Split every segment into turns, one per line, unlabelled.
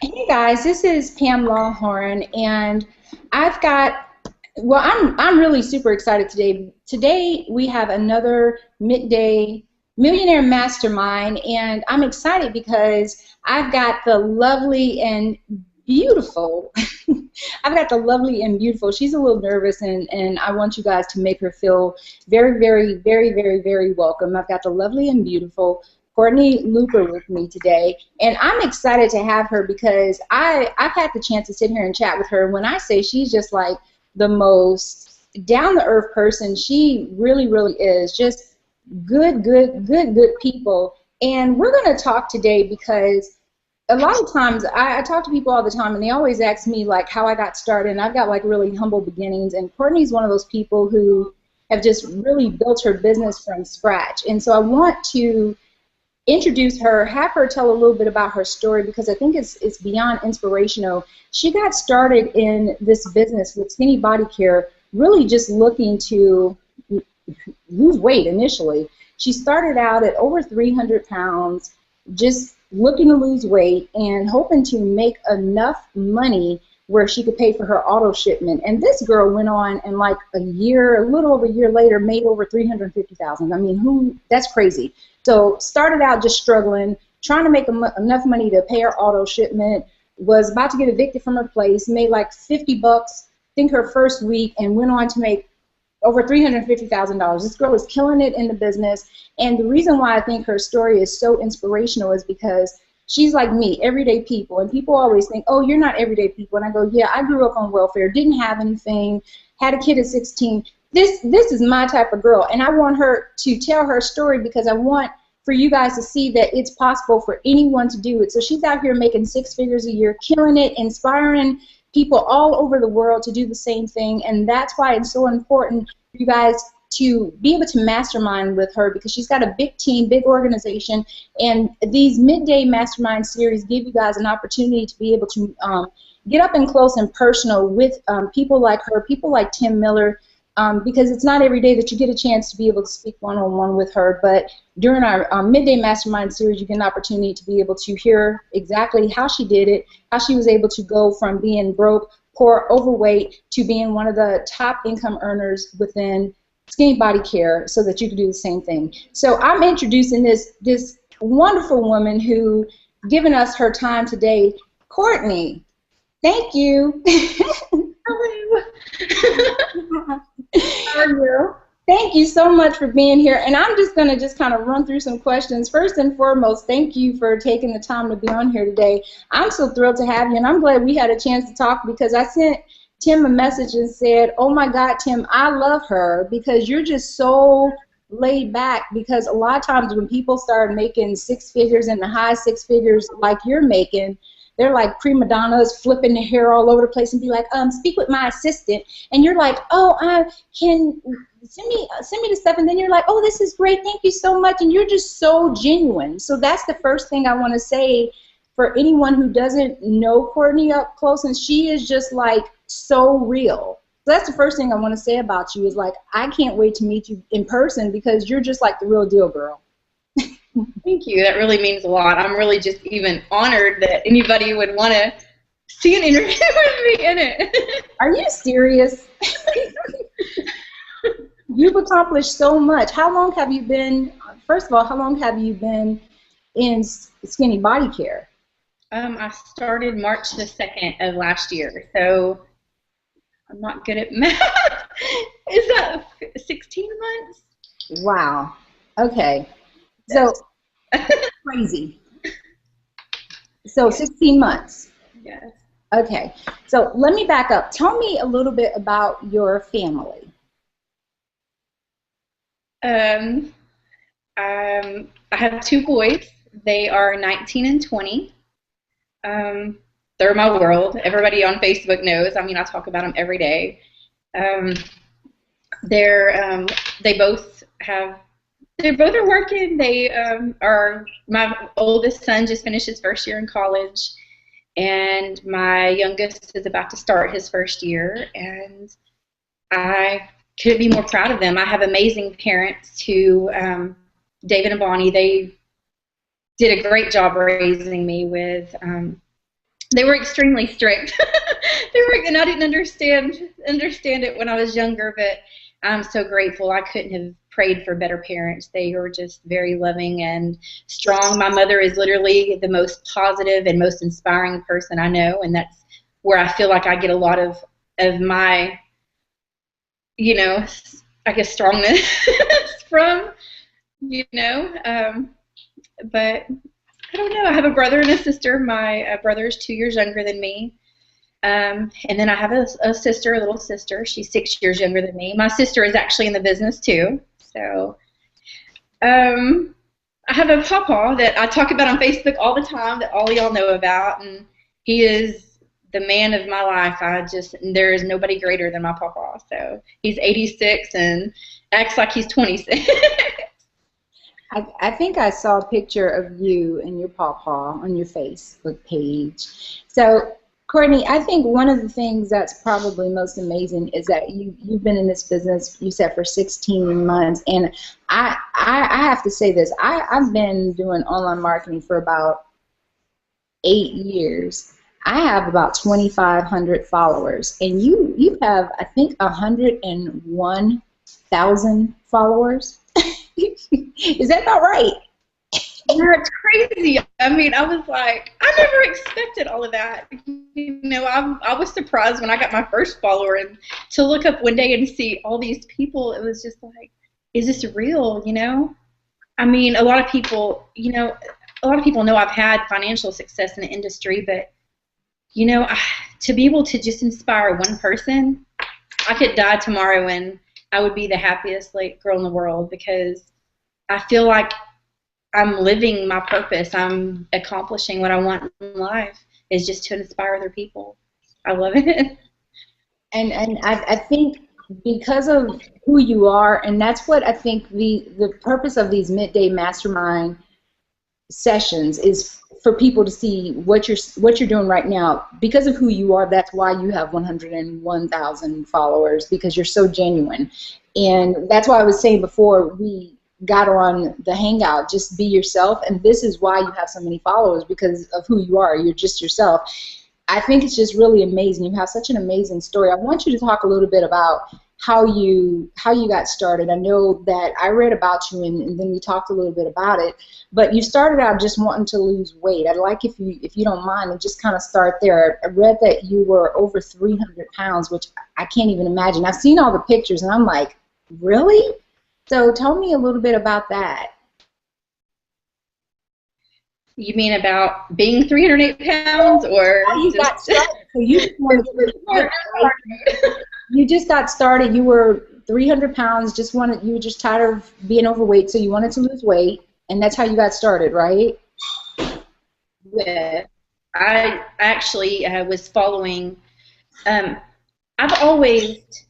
Hey guys, this is Pam Lawhorn, and I've got. Well, I'm really super excited today. Today we have another Midday Millionaire Mastermind, and I'm excited because I've got the lovely and beautiful. I've got the lovely and beautiful. She's a little nervous, and I want you guys to make her feel very, very, very, very, very welcome. I've got the lovely and beautiful Courtney Luper with me today, and I'm excited to have her because I've had the chance to sit here and chat with her. When I say she's just like the most down-to-earth person, she really, really is. Just good people. And we're going to talk today because a lot of times I talk to people all the time, and they always ask me like how I got started, and I've got like really humble beginnings, and Courtney's one of those people who have just really built her business from scratch. And so I want to introduce her, have her tell a little bit about her story because I think it's beyond inspirational. She got started in this business with skinny body care, really just looking to lose weight initially. She started out at over 300 pounds, just looking to lose weight and hoping to make enough money where she could pay for her auto shipment. And this girl went on and like a little over a year later, made over 350,000. I mean, that's crazy. So started out just struggling, trying to make enough money to pay her auto shipment, was about to get evicted from her place, made like 50 bucks, I think her first week, and went on to make over $350,000. This girl is killing it in the business, and the reason why I think her story is so inspirational is because she's like me, everyday people, and people always think, oh, you're not everyday people, and I go, yeah, I grew up on welfare, didn't have anything, had a kid at 16. This is my type of girl, and I want her to tell her story because I want for you guys to see that it's possible for anyone to do it. So she's out here making 6 figures a year, killing it, inspiring people all over the world to do the same thing, and that's why it's so important for you guys to be able to mastermind with her because she's got a big team, big organization, and these Midday Mastermind series give you guys an opportunity to be able to get up and close and personal with people like her, people like Tim Miller, because it's not every day that you get a chance to be able to speak one-on-one with her, but during our Midday Mastermind series, you get an opportunity to be able to hear exactly how she did it, how she was able to go from being broke, poor, overweight, to being one of the top income earners within skinny body care so that you can do the same thing. So I'm introducing this wonderful woman who given us her time today, Courtney. Thank you.
Hello. How are you?
Thank you so much for being here, and I'm just going to kind of run through some questions. First and foremost, thank you for taking the time to be on here today. I'm so thrilled to have you, and I'm glad we had a chance to talk because I sent Tim a message and said, oh my God, Tim, I love her because you're just so laid back because a lot of times when people start making 6 figures and the high 6 figures like you're making, they're like prima donnas flipping their hair all over the place and be like, speak with my assistant. And you're like, oh, can send me the stuff. And then you're like, oh, this is great. Thank you so much. And you're just so genuine. So that's the first thing I want to say for anyone who doesn't know Courtney up close. And she is just like so real. So that's the first thing I want to say about you is like, I can't wait to meet you in person because you're just like the real deal, girl.
Thank you. That really means a lot. I'm really just even honored that anybody would want to see an interview with me in it.
Are you serious? You've accomplished so much. How long have you been, first of all, how long have you been in skinny body care?
I started March the 2nd of last year, so I'm not good at math. Is that 16 months?
Wow. Okay. So, crazy. So, 16 months.
Yes.
Okay. So, let me back up. Tell me a little bit about your family.
I have 2 boys. They are 19 and 20. They're my world. Everybody on Facebook knows. I mean, I talk about them every day. They both are working. They are, my oldest son just finished his first year in college, and my youngest is about to start his first year, and I couldn't be more proud of them. I have amazing parents who, David and Bonnie, they did a great job raising me with They were extremely strict. And I didn't understand it when I was younger, but I'm so grateful. I couldn't have prayed for better parents. They were just very loving and strong. My mother is literally the most positive and most inspiring person I know, and that's where I feel like I get a lot of my, you know, I guess strongness from, you know. But I don't know. I have a brother and a sister. My brother is 2 years younger than me. And then I have a sister, a little sister. She's 6 years younger than me. My sister is actually in the business too. So I have a pawpaw that I talk about on Facebook all the time that all y'all know about. And he is the man of my life. There is nobody greater than my pawpaw. So he's 86 and acts like he's 26.
I think I saw a picture of you and your pawpaw on your Facebook page. So, Courtney, I think one of the things that's probably most amazing is that you've been in this business, you said, for 16 months. And I have to say this. I've been doing online marketing for about 8 years. I have about 2,500 followers. And you have, I think, 101,000 followers. Is that about right?
That's crazy. I mean, I was like, I never expected all of that. You know, I was surprised when I got my first follower, and to look up one day and see all these people, it was just like, is this real, you know? I mean, a lot of people know I've had financial success in the industry, but, you know, to be able to just inspire one person, I could die tomorrow and I would be the happiest girl in the world, because I feel like I'm living my purpose. I'm accomplishing what I want in life, is just to inspire other people. I love it.
And I think because of who you are, and that's what I think the purpose of these Midday Mastermind sessions is, for people to see what you're doing right now. Because of who you are, that's why you have 101,000 followers, because you're so genuine. And that's why I was saying before we got on the Hangout, just be yourself. And this is why you have so many followers, because of who you are. You're just yourself. I think it's just really amazing. You have such an amazing story. I want you to talk a little bit about how you got started. I know that I read about you, and then we talked a little bit about it. But you started out just wanting to lose weight. I'd like, if you don't mind, and just kind of start there. I read that you were over 300 pounds, which I can't even imagine. I've seen all the pictures, and I'm like, really? So tell me a little bit about that.
You mean about being 308 pounds, or
you got started? So you just wanted to, you just got started. You were 300 pounds. You were just tired of being overweight, so you wanted to lose weight, and that's how you got started, right?
Yeah. I actually was following. I've always,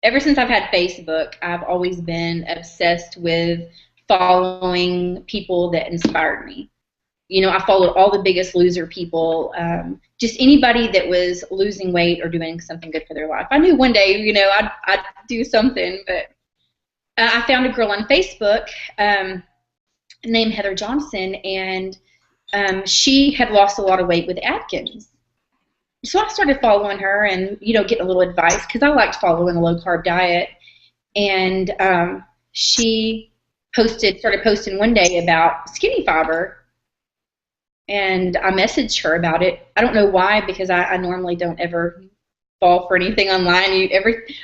ever since I've had Facebook, I've always been obsessed with following people that inspired me. You know, I followed all the Biggest Loser people, just anybody that was losing weight or doing something good for their life. I knew one day, you know, I'd do something, but I found a girl on Facebook named Heather Johnson, and she had lost a lot of weight with Atkins. So I started following her and, you know, getting a little advice, because I liked following a low-carb diet. And she started posting one day about skinny fiber. And I messaged her about it. I don't know why, because I normally don't ever fall for anything online.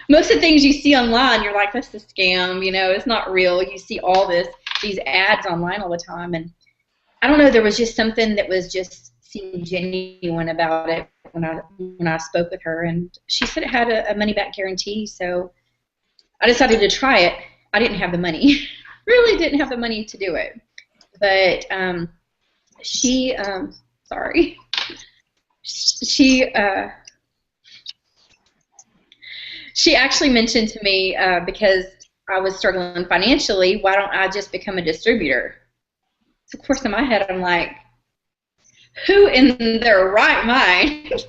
Most of the things you see online, you're like, that's a scam, you know, it's not real. You see all these ads online all the time, and I don't know, there was just something that was just seemed genuine about it when I spoke with her, and she said it had a money back guarantee, so I decided to try it. I didn't have the money, really didn't have the money to do it, but she actually mentioned to me, because I was struggling financially, why don't I just become a distributor? So of course in my head I'm like, who in their right mind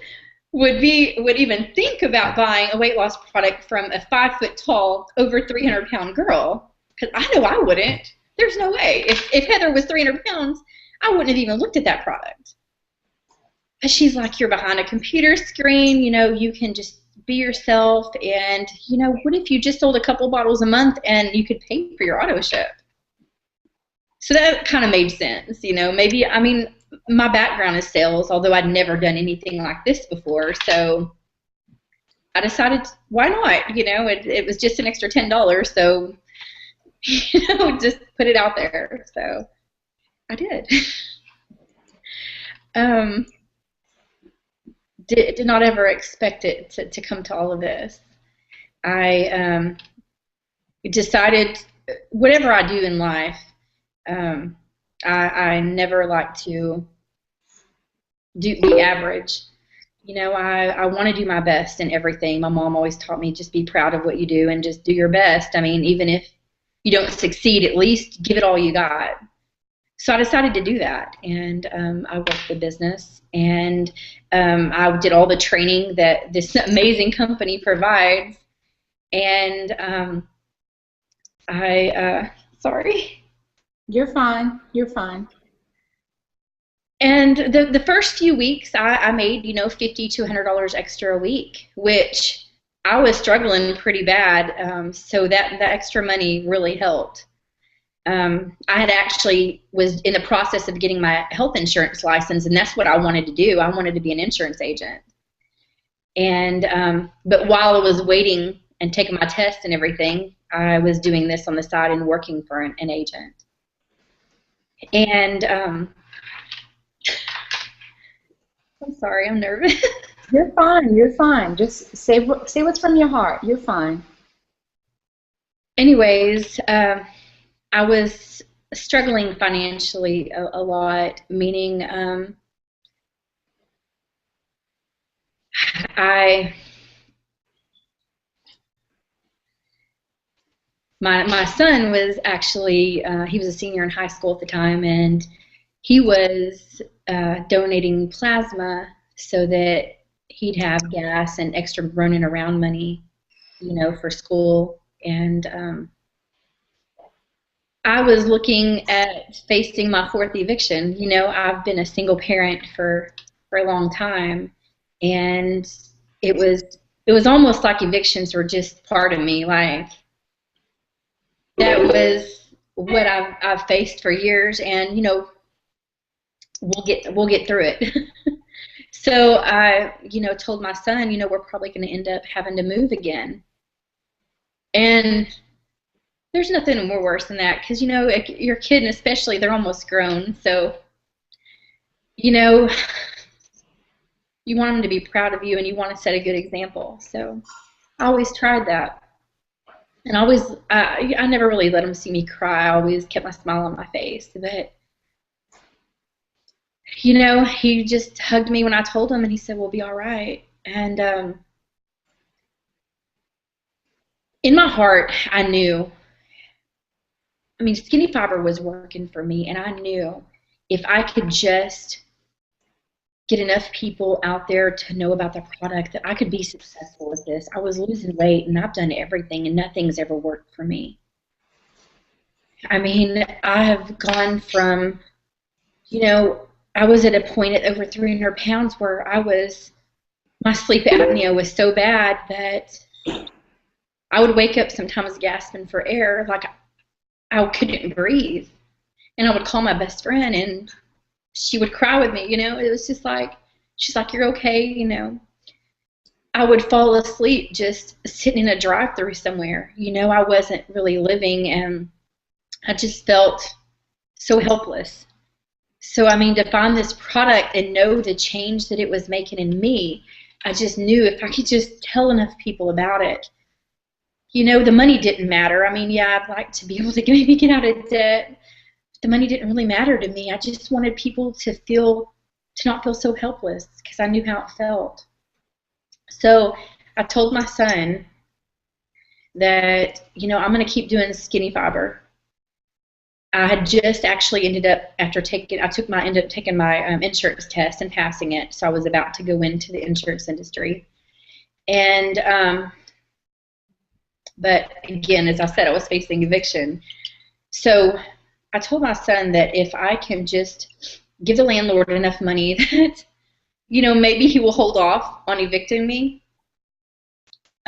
would even think about buying a weight loss product from a 5-foot-tall, over 300-pound girl? Because I know I wouldn't. There's no way. If Heather was 300 pounds, I wouldn't have even looked at that product. she's like, you're behind a computer screen, you know, you can just be yourself, and, you know, what if you just sold a couple bottles a month and you could pay for your auto ship? So that kind of made sense, you know. Maybe, I mean, my background is sales, although I'd never done anything like this before, so I decided, why not? You know, it was just an extra $10, so, you know, just put it out there. So I did. Did not ever expect it to come to all of this. I decided, whatever I do in life, I never like to be average. You know, I want to do my best in everything. My mom always taught me, just be proud of what you do and just do your best. I mean, even if you don't succeed, at least give it all you got. So I decided to do that, and I worked the business, and I did all the training that this amazing company provides, and sorry.
You're fine. You're fine.
And the first few weeks, I made, you know, $50 to $100 extra a week, which I was struggling pretty bad. So that extra money really helped. I had actually was in the process of getting my health insurance license, and that's what I wanted to do. I wanted to be an insurance agent. And but while I was waiting and taking my test and everything, I was doing this on the side and working for an agent. And I'm sorry, I'm nervous.
You're fine. You're fine. Just say what's from your heart. You're fine.
Anyways, I was struggling financially a lot, meaning my son was actually, he was a senior in high school at the time, and he was donating plasma so that he'd have gas and extra running around money, you know, for school. And I was looking at facing my fourth eviction. You know, I've been a single parent for a long time, and it was almost like evictions were just part of me. Like, that was what I've faced for years, and, you know, we'll get through it. So I, you know, told my son, you know, we're probably going to end up having to move again. And there's nothing more worse than that, because, you know, your kid, and especially, they're almost grown, so, you know, you want them to be proud of you, and you want to set a good example. So I always tried that, and I never really let him see me cry. I always kept my smile on my face. But, you know, he just hugged me when I told him, and he said, we'll be all right. And in my heart, I knew, I mean, Skinny Fiber was working for me, and I knew if I could just get enough people out there to know about the product, that I could be successful with this. I was losing weight, and I've done everything, and nothing's ever worked for me. I mean, I have gone from, you know, I was at a point at over 300 pounds where my sleep apnea was so bad that I would wake up sometimes gasping for air, like I couldn't breathe. And I would call my best friend, and she would cry with me, you know. It was just like, she's like, you're okay, you know. I would fall asleep just sitting in a drive-thru somewhere. You know, I wasn't really living, and I just felt so helpless. So, I mean, to find this product and know the change that it was making in me, I just knew if I could just tell enough people about it. You know, the money didn't matter. I mean, yeah, I'd like to be able to maybe get out of debt. The money didn't really matter to me. I just wanted people to not feel so helpless, because I knew how it felt. So I told my son that, you know, I'm going to keep doing Skinny Fiber. I had just actually ended up taking my insurance test and passing it, so I was about to go into the insurance industry. And but again, as I said, I was facing eviction. So I told my son that if I can just give the landlord enough money that maybe he will hold off on evicting me.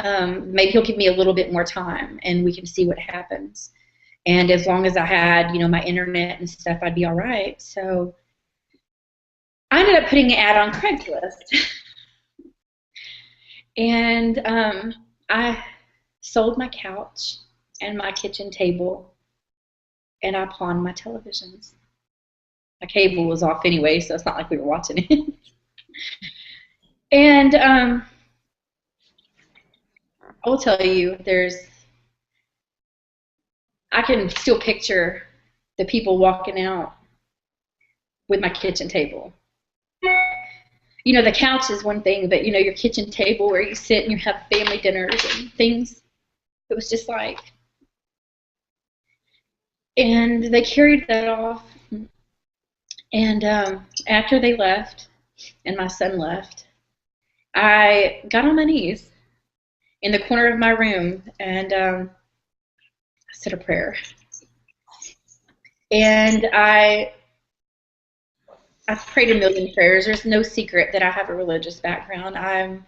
Maybe he'll give me a little bit more time and we can see what happens. And as long as I had, my internet and stuff, I'd be all right. So I ended up putting an ad on Craigslist. And I sold my couch and my kitchen table, and I pawned my televisions. My cable was off anyway, so it's not like we were watching it. And I will tell you, I can still picture the people walking out with my kitchen table. The couch is one thing, but your kitchen table where you sit and you have family dinners and things, it was just like. And they carried that off. And after they left, and my son left, I got on my knees in the corner of my room, and I said a prayer. And I prayed a million prayers. There's no secret that I have a religious background. I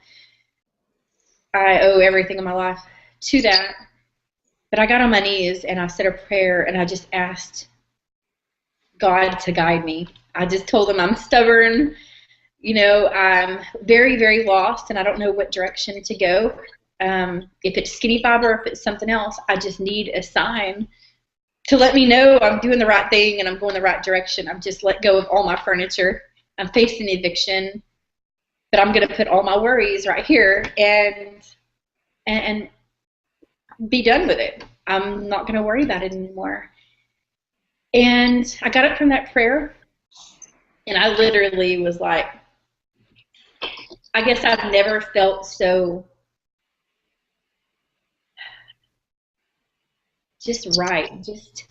owe everything in my life to that. But I got on my knees, and I said a prayer, and I just asked God to guide me. I just told him I'm stubborn, I'm very, very lost, and I don't know what direction to go. If it's skinny fiber, if it's something else, I just need a sign to let me know I'm doing the right thing and I'm going the right direction. I've just let go of all my furniture. I'm facing eviction, but I'm going to put all my worries right here and be done with it. I'm not going to worry about it anymore. And I got up from that prayer, and I literally was like, I guess I've never felt so just right. Just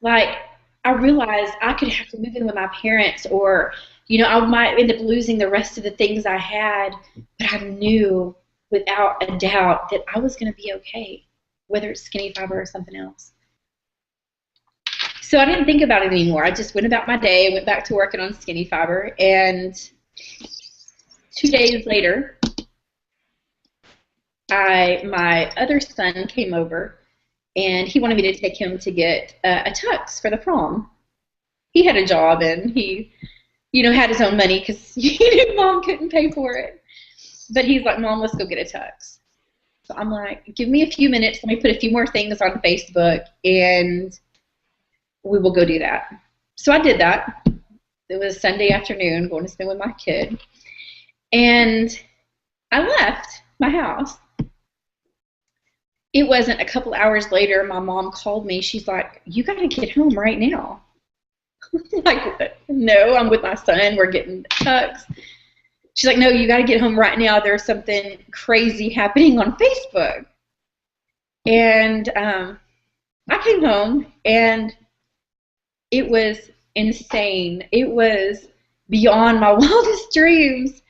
like I realized I could have to move in with my parents, or I might end up losing the rest of the things I had, but I knew without a doubt that I was going to be okay, whether it's skinny fiber or something else. So I didn't think about it anymore. I just went about my day, went back to working on skinny fiber, and 2 days later, my other son came over, and he wanted me to take him to get a tux for the prom. He had a job, and he, had his own money because he knew Mom couldn't pay for it. But he's like, Mom, let's go get a tux. So I'm like, give me a few minutes. Let me put a few more things on Facebook, and we will go do that. So I did that. It was Sunday afternoon, going to spend with my kid. And I left my house. It wasn't a couple hours later, my mom called me. She's like, you got to get home right now. I'm like, no, I'm with my son. We're getting tux. She's like, no, you got to get home right now. There's something crazy happening on Facebook. And I came home, and it was insane. It was beyond my wildest dreams.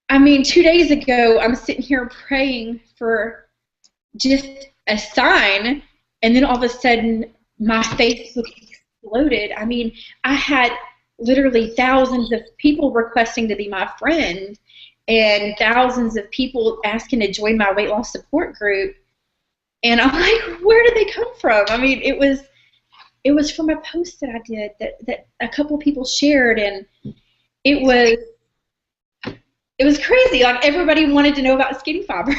I mean, 2 days ago, I'm sitting here praying for just a sign, and then all of a sudden, my Facebook exploded. I mean, I had literally thousands of people requesting to be my friend, and thousands of people asking to join my weight loss support group. And I'm like, where did they come from? I mean, it was from a post that I did that a couple of people shared, and it was crazy. Like, everybody wanted to know about skinny fiber.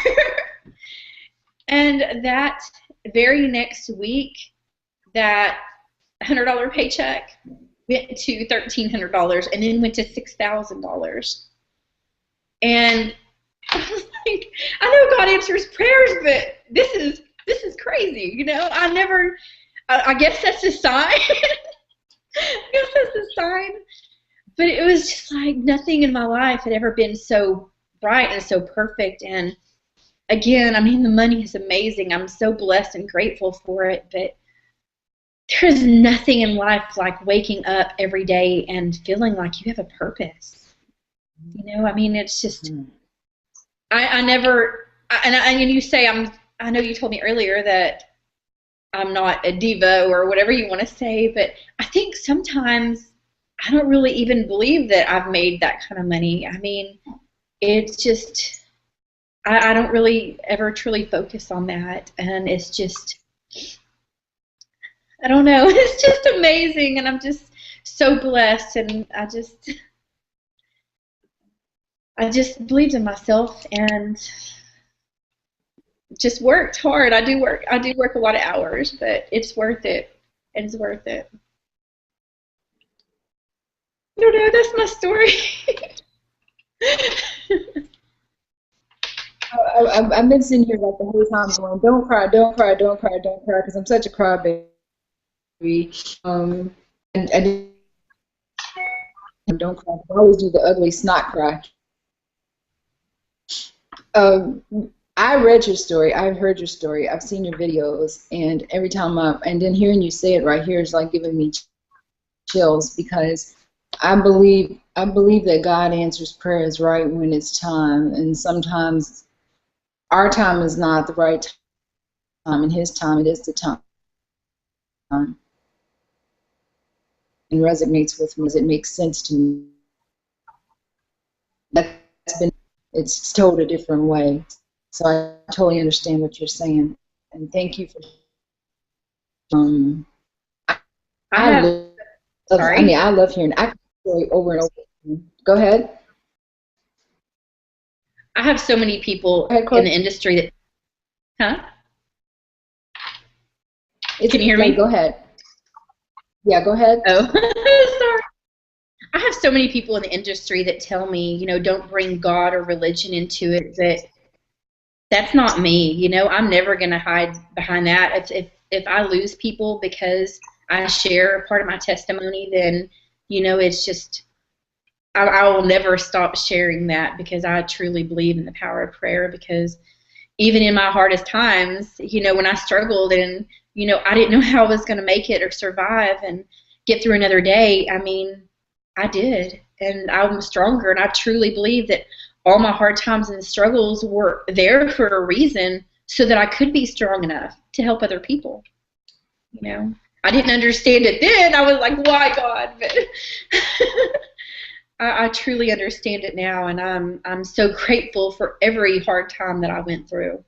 And that very next week, that $100 paycheck went to $1,300, and then went to $6,000. And I was like, I know God answers prayers, but this is crazy. I guess that's a sign. I guess that's a sign. But it was just like nothing in my life had ever been so bright and so perfect. And again, I mean, the money is amazing. I'm so blessed and grateful for it. But there is nothing in life like waking up every day and feeling like you have a purpose. I mean, it's just, I never, and you say, I know you told me earlier that I'm not a diva or whatever you want to say, but I think sometimes I don't really even believe that I've made that kind of money. I mean, it's just, I don't really ever truly focus on that. And it's just, I don't know, it's just amazing. And I'm just so blessed. And I just believed in myself and just worked hard. I do work a lot of hours, but it's worth it. It's worth it. I don't know, that's my story.
I've been sitting here like the whole time going, don't cry, don't cry, don't cry, don't cry, because I'm such a crybaby. And I don't cry. I always do the ugly snot cry. I read your story. I've heard your story. I've seen your videos, and every time and then hearing you say it right here is like giving me chills, because I believe that God answers prayers right when it's time, and sometimes our time is not the right time, and His time, it is the time. And resonates with me. It makes sense to me. It's told a different way. So I totally understand what you're saying, and thank you for. I love hearing. I can story over and over. Go ahead.
I have so many people in the industry that. Huh? Can you hear me?
Go ahead. Yeah, go ahead.
Oh, sorry. I have so many people in the industry that tell me, you know, don't bring God or religion into it. That's not me. You know, I'm never going to hide behind that. If I lose people because I share a part of my testimony, then, you know, it's just, I will never stop sharing that, because I truly believe in the power of prayer. Because even in my hardest times, you know, when I struggled and, you know, I didn't know how I was going to make it or survive and get through another day, I mean, I did. And I'm stronger. And I truly believe that all my hard times and struggles were there for a reason, so that I could be strong enough to help other people. You know, I didn't understand it then. I was like, why, God? But I truly understand it now, and I'm so grateful for every hard time that I went through.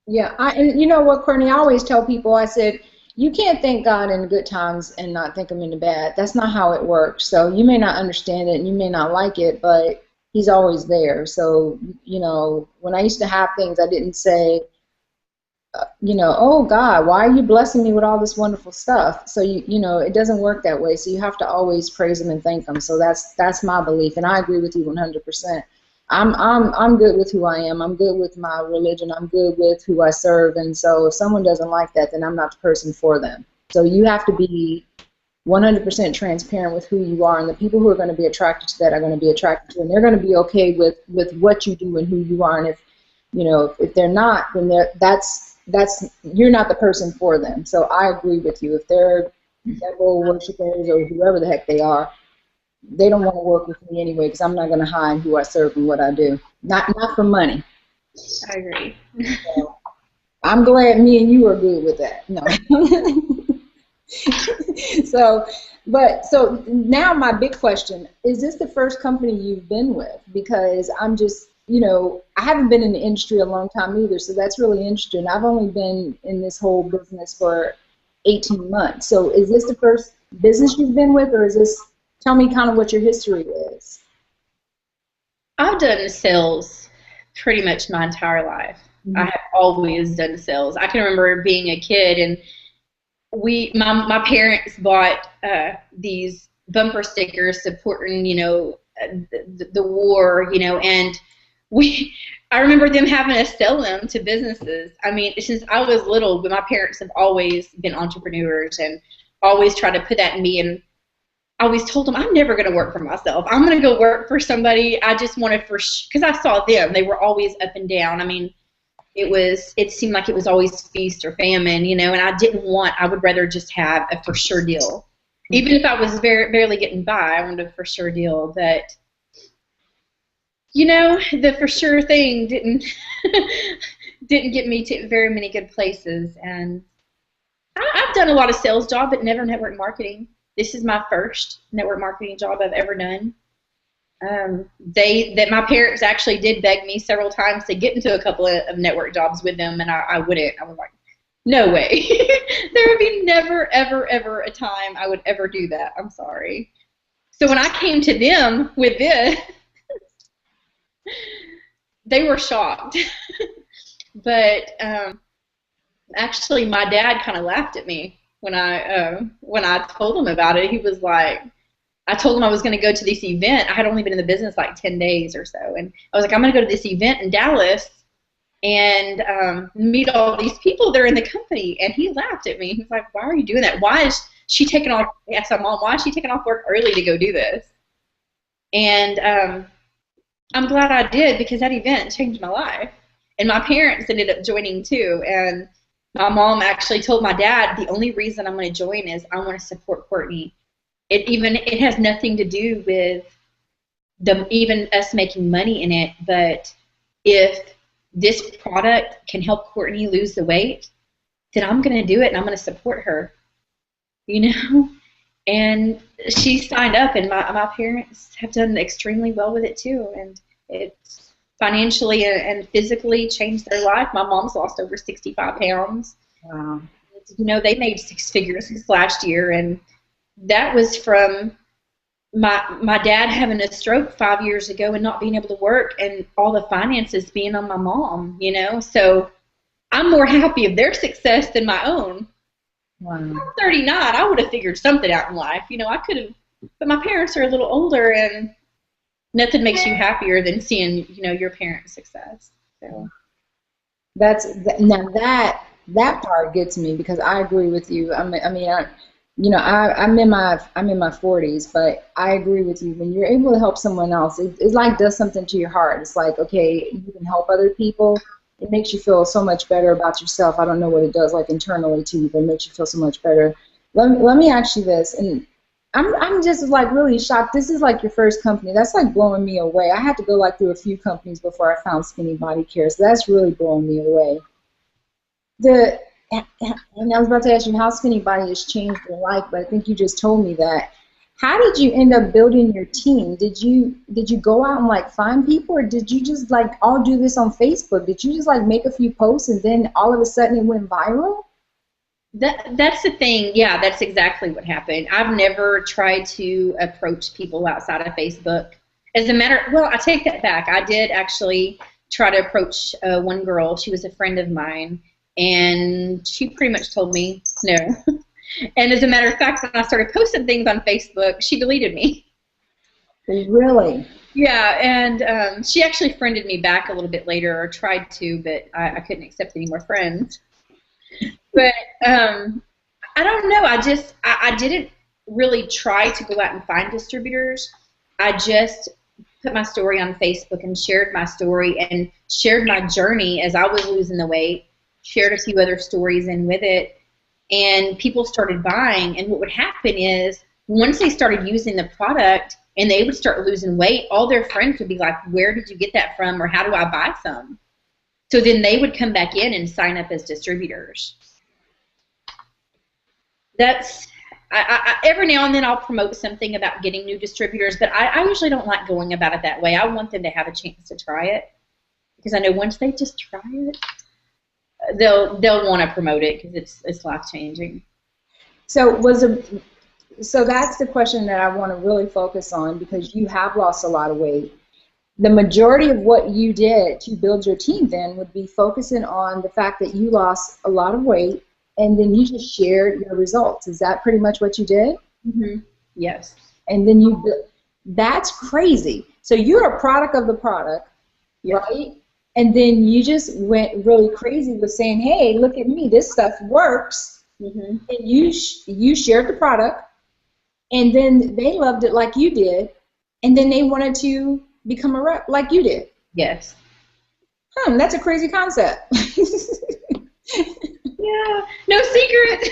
Yeah, and you know what, Courtney, I always tell people, I said, you can't thank God in the good times and not thank Him in the bad. That's not how it works. So you may not understand it and you may not like it, but He's always there. So, you know, when I used to have things, I didn't say, you know, oh God, why are you blessing me with all this wonderful stuff? So you know, it doesn't work that way. So you have to always praise Him and thank Him. So that's my belief, and I agree with you 100%. I'm good with who I am. I'm good with my religion. I'm good with who I serve. And so if someone doesn't like that, then I'm not the person for them. So you have to be 100% transparent with who you are, and the people who are going to be attracted to that are going to be attracted to it, and they're going to be okay with what you do and who you are. And if, you know, if they're not, then that's you're not the person for them. So I agree with you. If they're devil worshipers or whoever the heck they are, they don't want to work with me anyway, because I'm not going to hide who I serve and what I do. Not for money.
I agree.
So, I'm glad me and you are good with that. No. So now my big question, is this the first company you've been with? Because I'm just, you know, I haven't been in the industry a long time either, so that's really interesting. I've only been in this whole business for 18 months. So is this the first business you've been with, or is this, tell me kind of what your history is.
I've done sales pretty much my entire life. Mm-hmm. I have always done sales. I can remember being a kid, and my parents bought these bumper stickers supporting, you know, the war, you know, and I remember them having to sell them to businesses. I mean, since I was little, but my parents have always been entrepreneurs and always tried to put that in me, and I always told them, I'm never going to work for myself. I'm going to go work for somebody. I just wanted because I saw them. They were always up and down. I mean, it seemed like it was always feast or famine, you know, and I would rather just have a for sure deal. Even if I was barely getting by, I wanted a for sure deal. But, you know, the for sure thing didn't get me to very many good places. And I've done a lot of sales jobs, but never network marketing. This is my first network marketing job I've ever done. That my parents actually did beg me several times to get into a couple of network jobs with them, and I wouldn't. I was like, no way. There would be never, ever, ever a time I would ever do that. I'm sorry. So when I came to them with this, they were shocked. But actually, my dad kind of laughed at me when I told him about it. He was like, I told him I was going to go to this event. I had only been in the business like 10 days or so. And I was like, I'm going to go to this event in Dallas and meet all these people that are in the company. And he laughed at me. He was like, why are you doing that? Why is she taking off? I said, Mom, why is she taking off work early to go do this? And I'm glad I did, because that event changed my life. And my parents ended up joining too. And my mom actually told my dad, the only reason I'm going to join is I want to support Courtney. It has nothing to do with even us making money in it, but if this product can help Courtney lose the weight, then I'm going to do it and I'm going to support her, you know. And she signed up, and my parents have done extremely well with it too, and it's financially and physically changed their life. My mom's lost over 65 pounds.
Wow.
You know, they made 6 figures this last year, and that was from my dad having a stroke 5 years ago and not being able to work, and all the finances being on my mom, you know. So I'm more happy of their success than my own.
Wow.
I'm 39. I would have figured something out in life. You know, I could have, but my parents are a little older, and nothing makes you happier than seeing, you know, your parents' success. So
now that part gets me, because I agree with you. I'm in my 40s, but I agree with you. When you're able to help someone else, it like does something to your heart. It's like, okay, you can help other people. It makes you feel so much better about yourself. I don't know what it does, like internally to you, but it makes you feel so much better. Let me ask you this, and I'm just like really shocked. This is like your first company. That's like blowing me away. I had to go like through a few companies before I found Skinny Body Care, so that's really blowing me away. And I was about to ask you how Skinny Body has changed your life, but I think you just told me that. How did you end up building your team? Did you go out and like find people, or did you just like all do this on Facebook? Did you just like make a few posts and then all of a sudden it went viral?
That's the thing. Yeah, that's exactly what happened. I've never tried to approach people outside of Facebook. Well, I take that back. I did actually try to approach one girl. She was a friend of mine, and she pretty much told me no. And as a matter of fact, when I started posting things on Facebook, she deleted me.
Really?
Yeah, and she actually friended me back a little bit later, or tried to, but I couldn't accept any more friends. But I don't know. I didn't really try to go out and find distributors. I just put my story on Facebook and shared my story and shared my journey as I was losing the weight, shared a few other stories in with it, and people started buying. And what would happen is once they started using the product and they would start losing weight, all their friends would be like, where did you get that from, or how do I buy some? So then they would come back in and sign up as distributors. Every now and then I'll promote something about getting new distributors, but I usually don't like going about it that way. I want them to have a chance to try it, because I know once they just try it, they'll want to promote it, because it's life changing.
So that's the question that I want to really focus on, because you have lost a lot of weight. The majority of what you did to build your team then would be focusing on the fact that you lost a lot of weight, and then you just shared your results. Is that pretty much what you did?
Mm-hmm. Yes.
And then that's crazy. So you're a product of the product, right? And then you just went really crazy with saying, hey, look at me, this stuff works. Mm-hmm. And you shared the product, and then they loved it like you did, and then they wanted to become a rep like you did.
Yes.
That's a crazy concept.
Yeah, no secret.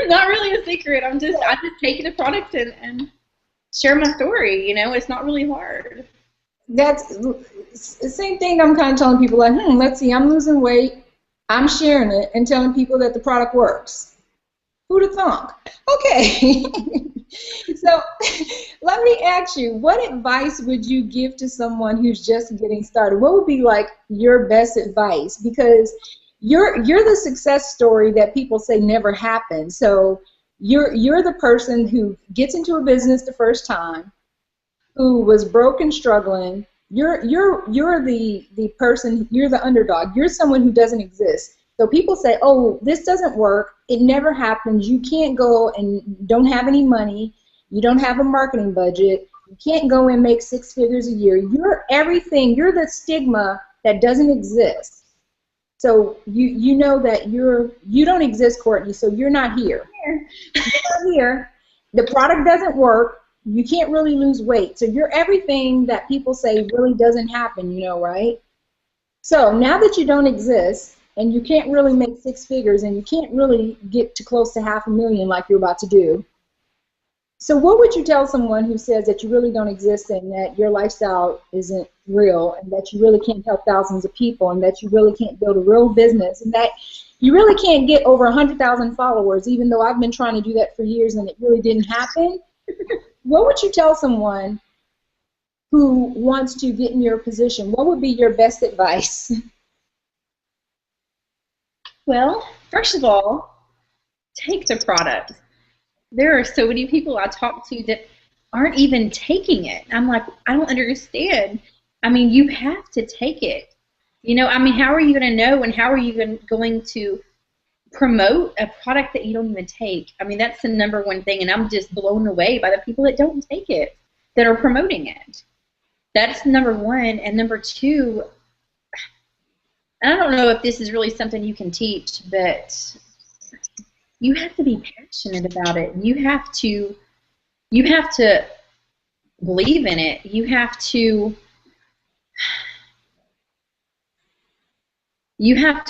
Not really a secret. I just taking the product and share my story. You know, it's not really hard.
That's the same thing I'm kind of telling people, like, let's see, I'm losing weight, I'm sharing it and telling people that the product works. Who'd have thunk? Okay. So let me ask you, what advice would you give to someone who's just getting started? What would be like your best advice? Because you're the success story that people say never happened. So you're the person who gets into a business the first time, who was broke and struggling. You're the person, you're the underdog. You're someone who doesn't exist. So people say, oh, this doesn't work. It never happens. You can't go and don't have any money. You don't have a marketing budget. You can't go and make 6 figures a year. You're everything. You're the stigma that doesn't exist. So you know that you don't exist, Courtney, so you're not here. You're not here. The product doesn't work. You can't really lose weight. So you're everything that people say really doesn't happen, you know, right? So now that you don't exist, and you can't really make 6 figures, and you can't really get to close to $500,000 like you're about to do. So what would you tell someone who says that you really don't exist and that your lifestyle isn't real and that you really can't help thousands of people and that you really can't build a real business and that you really can't get over 100,000 followers, even though I've been trying to do that for years and it really didn't happen? What would you tell someone who wants to get in your position? What would be your best advice?
Well, first of all, take the product. There are so many people I talk to that aren't even taking it. I'm like, I don't understand. I mean, you have to take it. You know, I mean, how are you going to know and how are you going to promote a product that you don't even take? I mean, that's the number one thing, and I'm just blown away by the people that don't take it, that are promoting it. That's number one. And number two, I don't know if this is really something you can teach, but you have to be passionate about it. You have to believe in it. You have to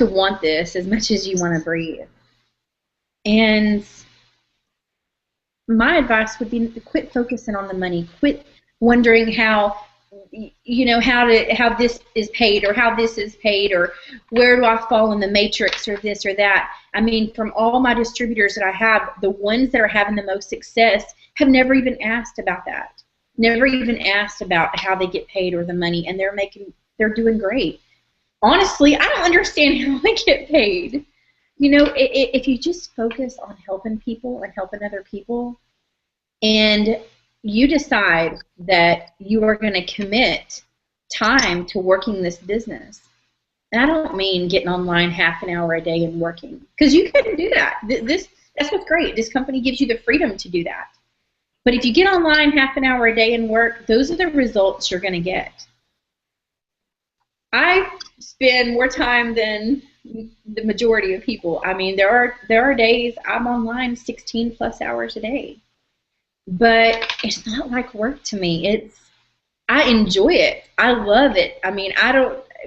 want this as much as you want to breathe. And my advice would be to quit focusing on the money. Quit wondering how this is paid or how this is paid or where do I fall in the matrix or this or that. I mean, from all my distributors that I have, the ones that are having the most success have never even asked about that. Never even asked about how they get paid or the money, and they're doing great. Honestly, I don't understand how they get paid. You know, if you just focus on helping people and helping other people, and you decide that you are going to commit time to working this business. And I don't mean getting online half an hour a day and working, because you couldn't do that. That's what's great. This company gives you the freedom to do that. But if you get online half an hour a day and work, those are the results you're going to get. I spend more time than the majority of people. I mean, there are days I'm online 16 plus hours a day. But it's not like work to me. I enjoy it. I love it. I mean,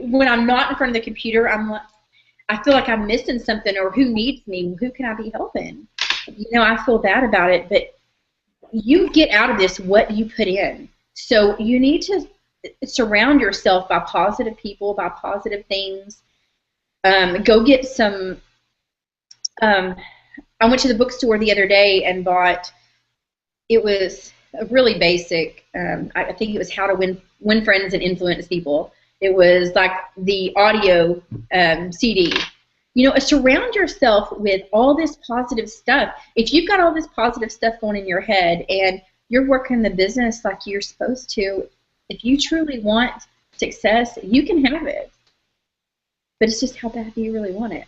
when I'm not in front of the computer, I feel like I'm missing something, or who needs me? Who can I be helping? You know, I feel bad about it, but you get out of this what you put in. So you need to surround yourself by positive people, by positive things. Go get some, I went to the bookstore the other day and bought, it was a really basic, I think it was How to Win Friends and Influence People. It was like the audio CD. You know, surround yourself with all this positive stuff. If you've got all this positive stuff going in your head and you're working the business like you're supposed to, if you truly want success, you can have it. But it's just how bad do you really want it?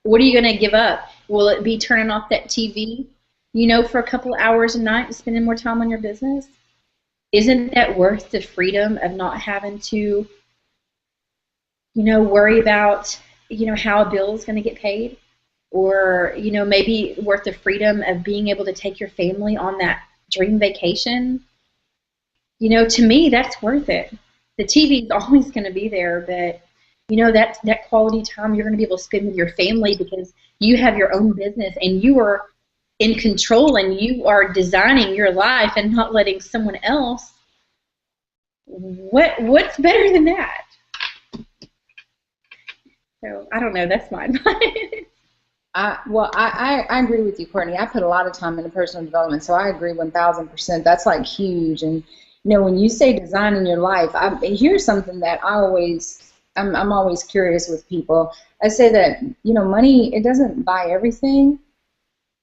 What are you going to give up? Will it be turning off that TV, you know, for a couple hours a night and spending more time on your business? Isn't that worth the freedom of not having to, you know, worry about, you know, how a bill is going to get paid? Or, you know, maybe worth the freedom of being able to take your family on that dream vacation? You know, to me, that's worth it. The TV is always going to be there, but, you know, that quality time you're going to be able to spend with your family because you have your own business and you are in control and you are designing your life and not letting someone else. What's better than that? So I don't know. That's my advice.
I agree with you, Courtney. I put a lot of time into personal development, so I agree 1,000%. That's like huge. And when you say designing your life, here's something that I'm always curious with people. I say that money, it doesn't buy everything.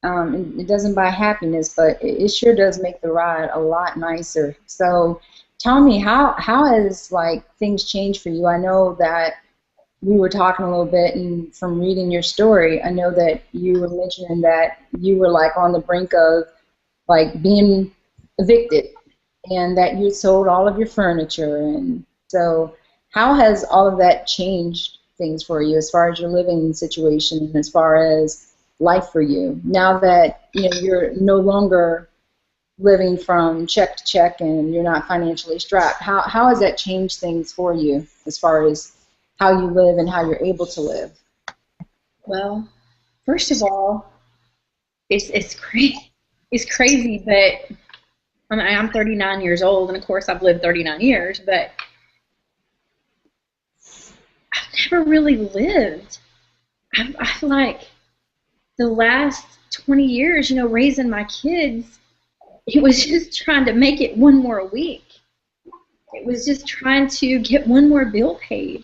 It doesn't buy happiness, but it sure does make the ride a lot nicer. So, tell me, how has like things changed for you? I know that we were talking a little bit, and from reading your story, I know that you were mentioning that you were like on the brink of like being evicted, and that you sold all of your furniture. And so, how has all of that changed things for you as far as your living situation and as far as life for you now that you're no longer living from check to check and you're not financially strapped? How has that changed things for you as far as how you live and how you're able to live?
Well, first of all, it's crazy. It's crazy, but I'm 39 years old, and of course I've lived 39 years, but I've never really lived. I've like the last 20 years, raising my kids, it was just trying to make it one more week. It was just trying to get one more bill paid.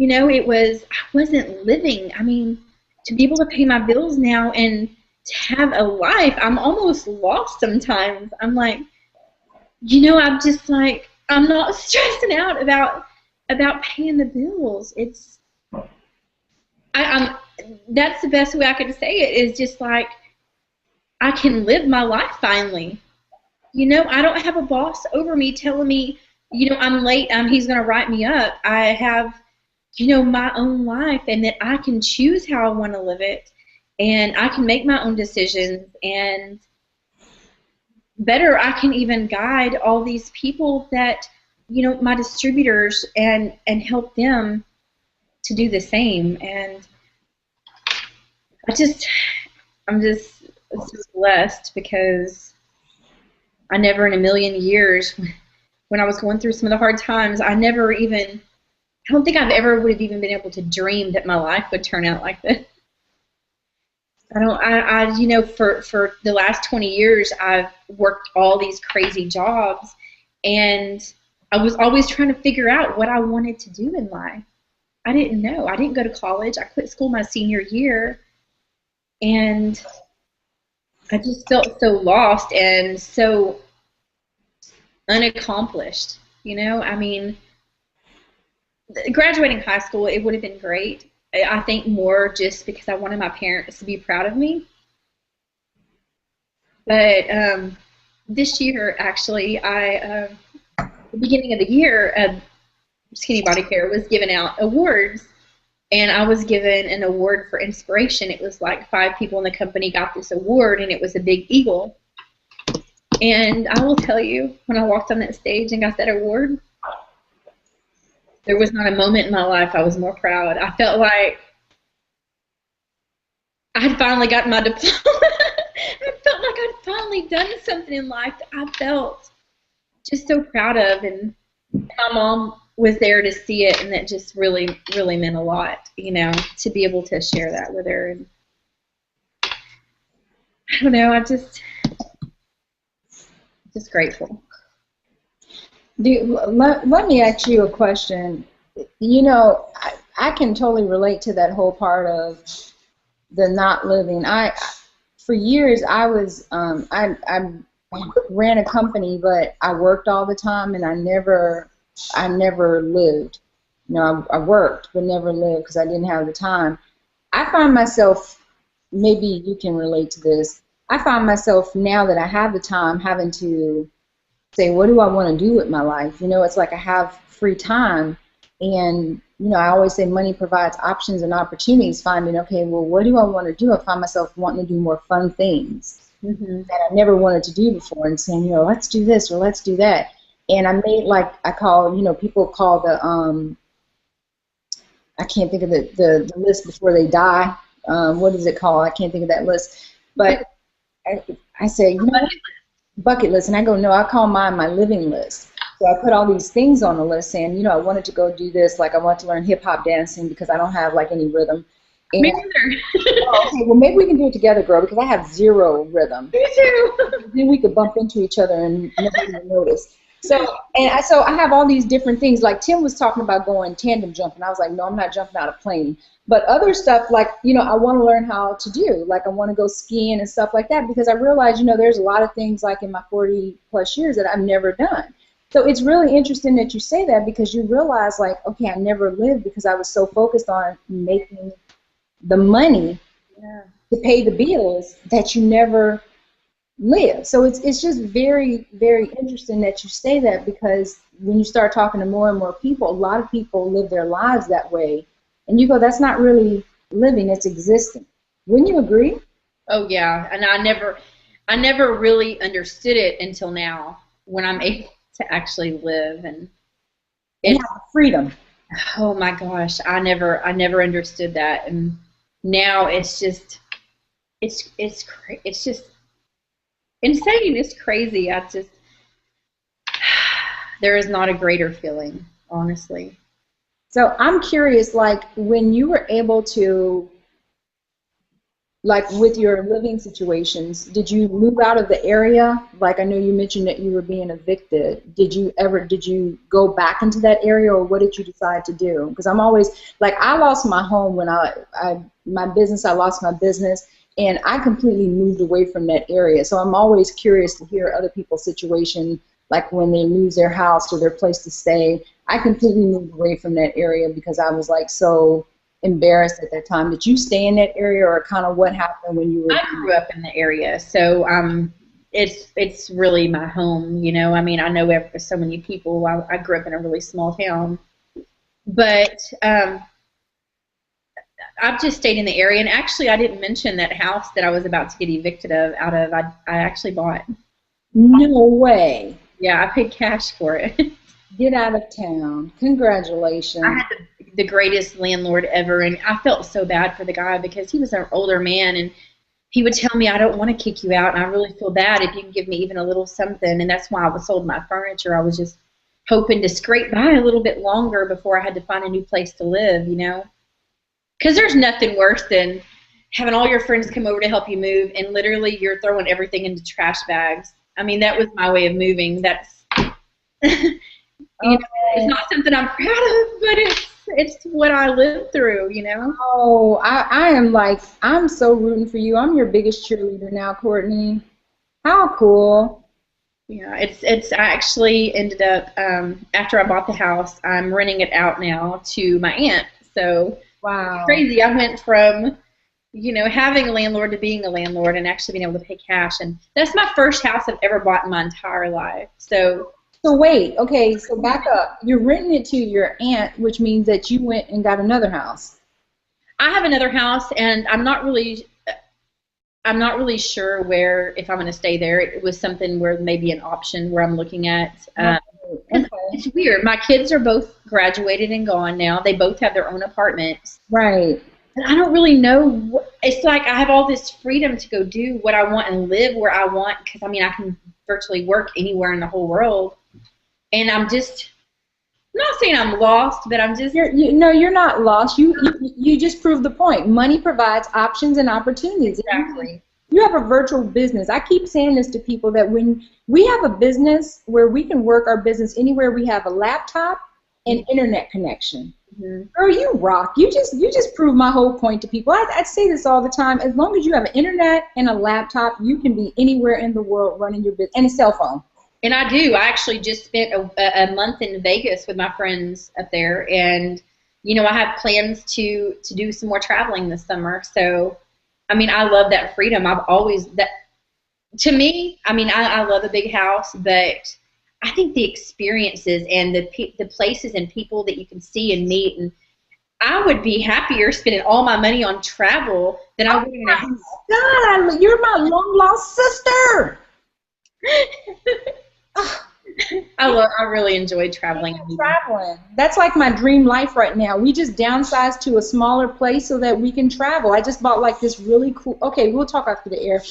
I wasn't living. I mean, to be able to pay my bills now and to have a life, I'm almost lost sometimes. I'm like, I'm just like, I'm not stressing out about paying the bills. That's the best way I could say it, is just like, I can live my life finally. I don't have a boss over me telling me, I'm late, he's going to write me up. I have, my own life, and that I can choose how I want to live it, and I can make my own decisions, and better, I can even guide all these people that, my distributors, and help them to do the same. And I'm just so blessed, because I never in a million years, when I was going through some of the hard times, I don't think I've ever would have even been able to dream that my life would turn out like this. For the last 20 years, I've worked all these crazy jobs, and I was always trying to figure out what I wanted to do in life. I didn't know. I didn't go to college. I quit school my senior year, and I just felt so lost and so unaccomplished. I mean, graduating high school, it would have been great. I think more just because I wanted my parents to be proud of me. But this year, actually, the beginning of the year, Skinny Body Care was giving out awards, and I was given an award for inspiration. It was like 5 people in the company got this award, and it was a big eagle. And I will tell you, when I walked on that stage and got that award, there was not a moment in my life I was more proud. I felt like I had finally gotten my diploma. I felt like I'd finally done something in life that I felt just so proud of, and my mom was there to see it, and that just really, really meant a lot, to be able to share that with her. And I don't know, I'm just grateful.
Let me ask you a question. I can totally relate to that whole part of the not living. For years, I was I ran a company, but I worked all the time, and I never lived. I worked but never lived because I didn't have the time. I find myself, maybe you can relate to this, I find myself now that I have the time having to say, what do I want to do with my life? It's like I have free time, and I always say money provides options and opportunities. Finding, okay, well, what do I want to do? I find myself wanting to do more fun things that I never wanted to do before, and saying, let's do this or let's do that. And I made, like, I call, people call the I can't think of the list before they die. What is it called? I can't think of that list, but I say, bucket list, and I go, no, I call mine my living list. So I put all these things on the list saying, I wanted to go do this, like I want to learn hip-hop dancing because I don't have like any rhythm. And,
Me neither.
oh, okay, well, maybe we can do it together, girl, because I have zero rhythm.
Me too.
Then we could bump into each other and nobody would notice. So I have all these different things. Like Tim was talking about going tandem jumping. I was like, no, I'm not jumping out of plane. But other stuff, like, I want to learn how to do. Like, I want to go skiing and stuff like that because I realize, there's a lot of things like in my 40 plus years that I've never done. So it's really interesting that you say that because you realize, like, okay, I never lived because I was so focused on making the money to pay the bills that you never live. So it's just very, very interesting that you say that because when you start talking to more and more people, a lot of people live their lives that way. And you go, that's not really living, it's existing. Wouldn't you agree?
Oh, yeah. And I never really understood it until now when I'm able to actually live and
have freedom.
Oh my gosh, I never understood that, and now it's just it's just insane. It's crazy. There is not a greater feeling, honestly.
So I'm curious, like when you were able to, like with your living situations, did you move out of the area? Like I know you mentioned that you were being evicted. Did you go back into that area, or what did you decide to do? Because I'm always, like, I lost my home when I lost my business, and I completely moved away from that area. So I'm always curious to hear other people's situation, like when they lose their house or their place to stay. I completely moved away from that area because I was like so embarrassed at that time. Did you stay in that area, or kind of what happened when you were?
I grew up in the area, so it's really my home. I mean, I know so many people. I grew up in a really small town, but I've just stayed in the area. And actually, I didn't mention that house that I was about to get evicted out of. I actually bought.
No way.
Yeah, I paid cash for it.
Get out of town. Congratulations.
I had the greatest landlord ever, and I felt so bad for the guy because he was an older man, and he would tell me, I don't want to kick you out, and I really feel bad if you can give me even a little something. And that's why I sold my furniture. I was just hoping to scrape by a little bit longer before I had to find a new place to live, Because there's nothing worse than having all your friends come over to help you move, and literally you're throwing everything into trash bags. I mean, that was my way of moving. That's... It's not something I'm proud of, but it's what I lived through,
Oh, I'm so rooting for you. I'm your biggest cheerleader now, Courtney. How cool.
Yeah, I actually ended up, after I bought the house, I'm renting it out now to my aunt. So
wow,
it's crazy. I went from, having a landlord to being a landlord and actually being able to pay cash. And that's my first house I've ever bought in my entire life. So
wait, okay, so back up. You're renting it to your aunt, which means that you went and got another house.
I have another house, and I'm not really sure if I'm going to stay there. It was something where maybe an option where I'm looking at.
Okay.
It's weird. My kids are both graduated and gone now. They both have their own apartments.
Right.
And I don't really know. It's like I have all this freedom to go do what I want and live where I want because, I can virtually work anywhere in the whole world. And I'm not saying I'm lost, but I'm just...
You're not lost. You just proved the point. Money provides options and opportunities.
Exactly.
You have a virtual business. I keep saying this to people that when we have a business where we can work our business anywhere we have a laptop and internet connection. Mm-hmm. Girl, you rock. You just proved my whole point to people. I say this all the time. As long as you have an internet and a laptop, you can be anywhere in the world running your business, and a cell phone.
And I do. I actually just spent a month in Vegas with my friends up there, and I have plans to do some more traveling this summer. So, I love that freedom. To me, I love a big house, but I think the experiences and the places and people that you can see and meet, and I would be happier spending all my money on travel than I would in a house.
God, you're my long lost sister.
I really enjoy traveling.
Traveling. That's like my dream life right now. We just downsized to a smaller place so that we can travel. I just bought like this really cool, okay, we'll talk after the air.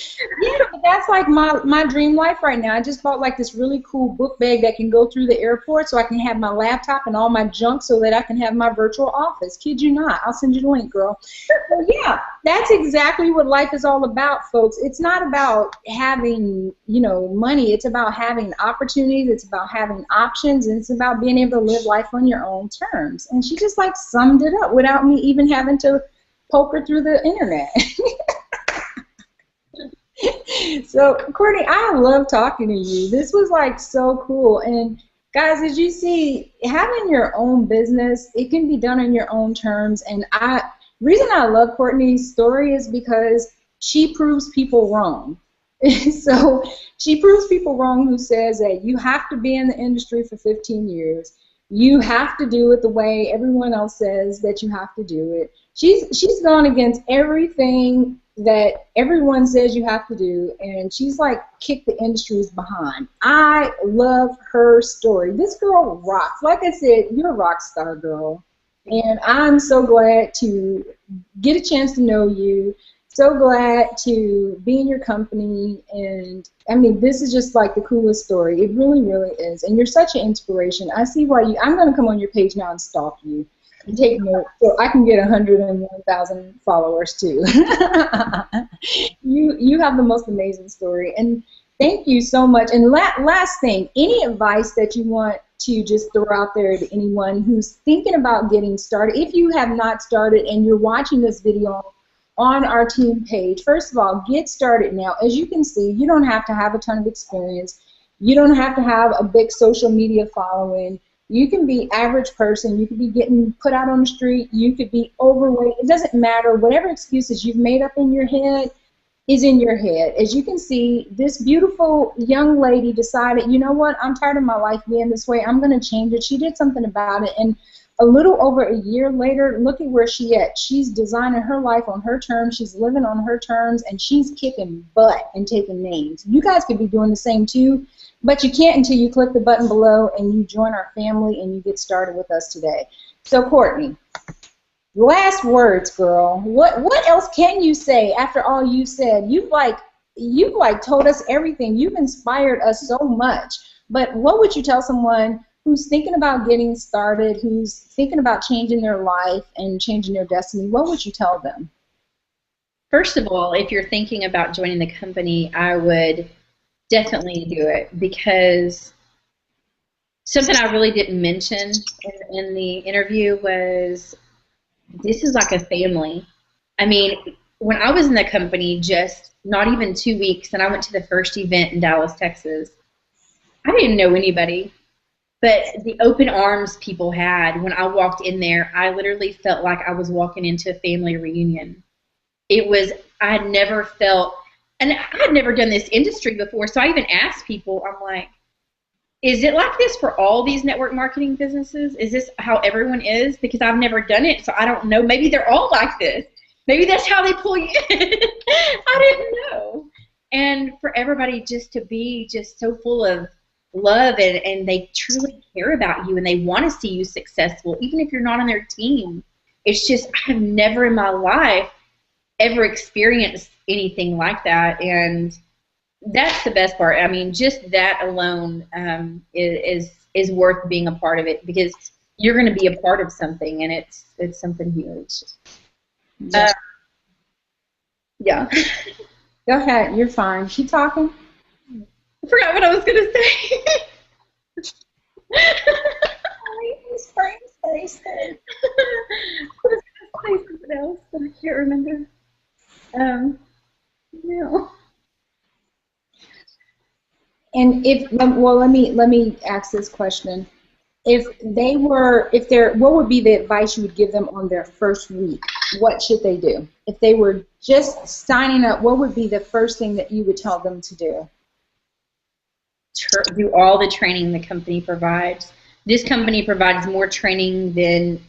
Yeah, but that's like my dream life right now. I just bought like this really cool book bag that can go through the airport so I can have my laptop and all my junk so that I can have my virtual office. Kid you not. I'll send you the link, girl. So yeah, that's exactly what life is all about, folks. It's not about having, you know, money. It's about having opportunities. It's about having options, and it's about being able to live life on your own terms. And she just like summed it up without me even having to poke her through the internet. So, Courtney, I love talking to you. This was like so cool. And guys, as you see, having your own business, it can be done on your own terms. And reason I love Courtney's story is because she proves people wrong. So she proves people wrong who says that you have to be in the industry for 15 years. You have to do it the way everyone else says that you have to do it. She's gone against everything that everyone says you have to do, and she's like kicked the industries behind. I love her story. This girl rocks. Like I said, you're a rock star, girl. And I'm so glad to get a chance to know you. So glad to be in your company, and I mean, this is just like the coolest story. It really, really is, and you're such an inspiration. I see why I'm going to come on your page now and stalk you and take notes so I can get 101,000 followers too. You have the most amazing story, and thank you so much. And last thing, any advice that you want to just throw out there to anyone who's thinking about getting started? If you have not started and you're watching this video on our team page, first of all, get started now. As you can see, you don't have to have a ton of experience. You don't have to have a big social media following. You can be average person. You could be getting put out on the street. You could be overweight. It doesn't matter. Whatever excuses you've made up in your head is in your head. As you can see, this beautiful young lady decided, you know what, I'm tired of my life being this way. I'm going to change it. She did something about it, and a little over a year later, look at where she's at. She's designing her life on her terms. She's living on her terms, and she's kicking butt and taking names. You guys could be doing the same too, but you can't until you click the button below and you join our family and you get started with us today. So, Courtney, last words, girl. What else can you say after all you said? You've told us everything. You've inspired us so much. But what would you tell someone who's thinking about getting started, who's thinking about changing their life and changing their destiny? What would you tell them?
First of all, if you're thinking about joining the company, I would definitely do it, because something I really didn't mention in the interview was this is like a family. I mean, when I was in the company just not even 2 weeks, and I went to the first event in Dallas, Texas, I didn't know anybody. But the open arms people had when I walked in there, I literally felt like I was walking into a family reunion. I had never felt, and I had never done this industry before, so I even asked people, I'm like, is it like this for all these network marketing businesses? Is this how everyone is? Because I've never done it, so I don't know. Maybe they're all like this. Maybe that's how they pull you in. I didn't know. And for everybody just to be just so full of love, and they truly care about you, and they want to see you successful, even if you're not on their team. It's just, I have never in my life ever experienced anything like that, and that's the best part. I mean, just that alone is worth being a part of it, because you're going to be a part of something, and it's something huge. Yeah.
Go ahead. You're fine. Keep talking.
I forgot what I was going to say.
I was going to say
something else, but I can't remember. No.
And let me ask this question. What would be the advice you would give them on their first week? What should they do? If they were just signing up, what would be the first thing that you would tell them to do?
Do all the training the company provides. This company provides more training than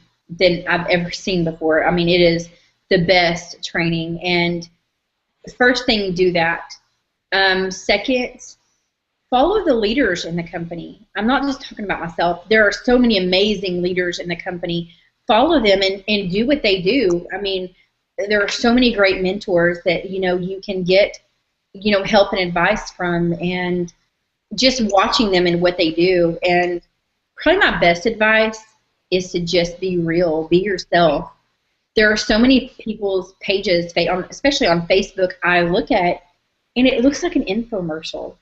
I've ever seen before. I mean, it is the best training. And first thing, do that. Second, follow the leaders in the company. I'm not just talking about myself. There are so many amazing leaders in the company. Follow them and do what they do. I mean, there are so many great mentors that, you know, you can get, you know, help and advice from, and just watching them and what they do. And probably my best advice is to just be real, be yourself. There are so many people's pages, especially on Facebook, I look at, and it looks like an infomercial.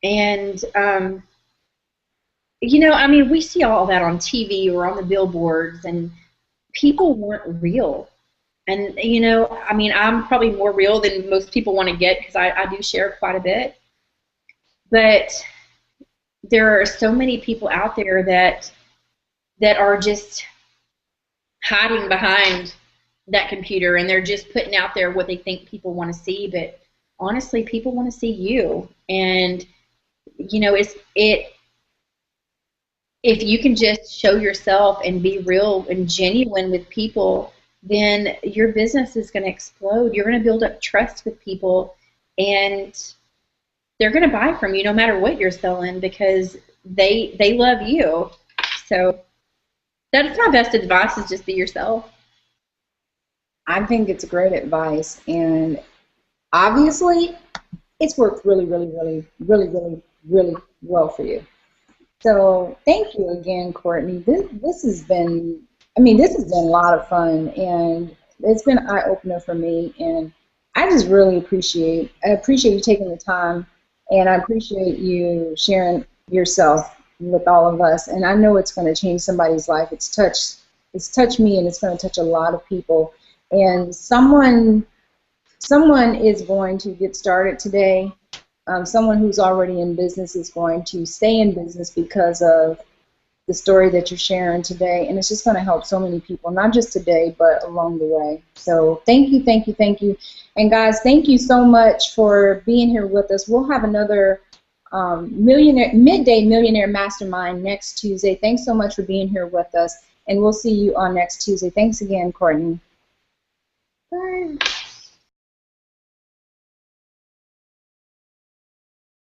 And, you know, I mean, we see all that on TV or on the billboards, and people weren't real. And, you know, I mean, I'm probably more real than most people want to get, because I do share quite a bit. But there are so many people out there that are just hiding behind that computer, and they're just putting out there what they think people want to see. But honestly, people want to see you. And, you know, if you can just show yourself and be real and genuine with people, then your business is going to explode. You're going to build up trust with people, and they're going to buy from you no matter what you're selling, because they love you. So that's my best advice, is just be yourself.
I think it's great advice, and obviously it's worked really, really, really, really, really, really well for you. So thank you again, Courtney. This has been, I mean, this has been a lot of fun, and it's been an eye-opener for me, and I just really appreciate you taking the time, and I appreciate you sharing yourself with all of us. And I know it's going to change somebody's life. It's touched me, and it's going to touch a lot of people. And someone is going to get started today. Someone who's already in business is going to stay in business because of the story that you're sharing today, and it's just going to help so many people, not just today, but along the way. So thank you, thank you, thank you. And guys, thank you so much for being here with us. We'll have another Midday Millionaire Mastermind next Tuesday. Thanks so much for being here with us, and we'll see you on next Tuesday. Thanks again, Courtney. Bye.